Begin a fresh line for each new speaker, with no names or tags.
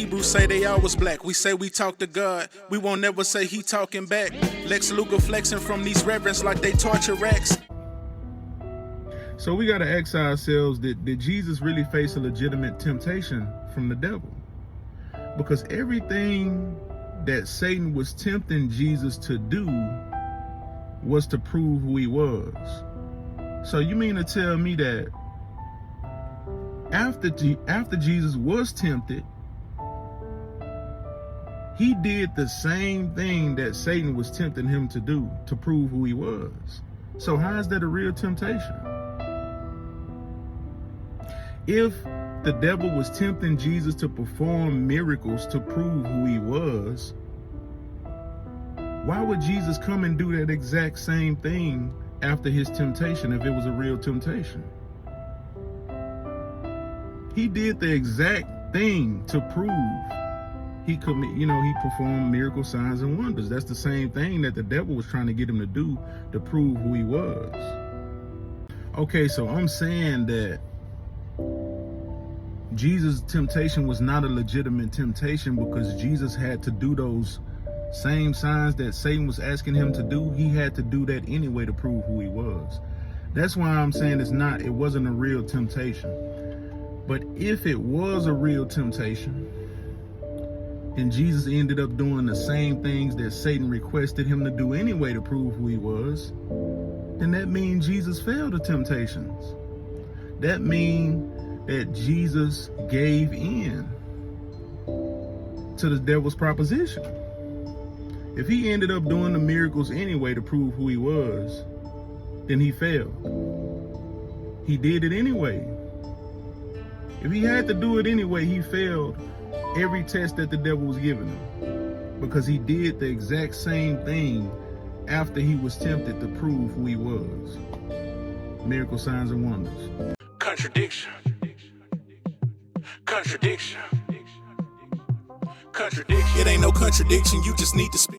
Hebrews say they always black. We say we talk to God. We won't never say he talking back. Lex Luger flexing from these reverends like they torture racks.
So we got to ask ourselves, did Jesus really face a legitimate temptation from the devil? Because everything that Satan was tempting Jesus to do was to prove who he was. So you mean to tell me that after Jesus was tempted, he did the same thing that Satan was tempting him to do to prove who he was? So how is that a real temptation? If the devil was tempting Jesus to perform miracles to prove who he was, why would Jesus come and do that exact same thing after his temptation if it was a real temptation? He did the exact thing to prove he performed miracle signs and wonders. That's the same thing that the devil was trying to get him to do to prove who he was. Okay, so I'm saying that Jesus' temptation was not a legitimate temptation because Jesus had to do those same signs that Satan was asking him to do. He had to do that anyway to prove who he was. That's why I'm saying it wasn't a real temptation. But if it was a real temptation, and Jesus ended up doing the same things that Satan requested him to do anyway to prove who he was, then that means Jesus failed the temptations. That means that Jesus gave in to the devil's proposition. If he ended up doing the miracles anyway to prove who he was, then he failed. He did it anyway. If he had to do it anyway, he failed every test that the devil was giving him, because he did the exact same thing after he was tempted to prove who he was. Miracle signs and wonders.
Contradiction. Contradiction. Contradiction. It ain't no contradiction, you just need to speak.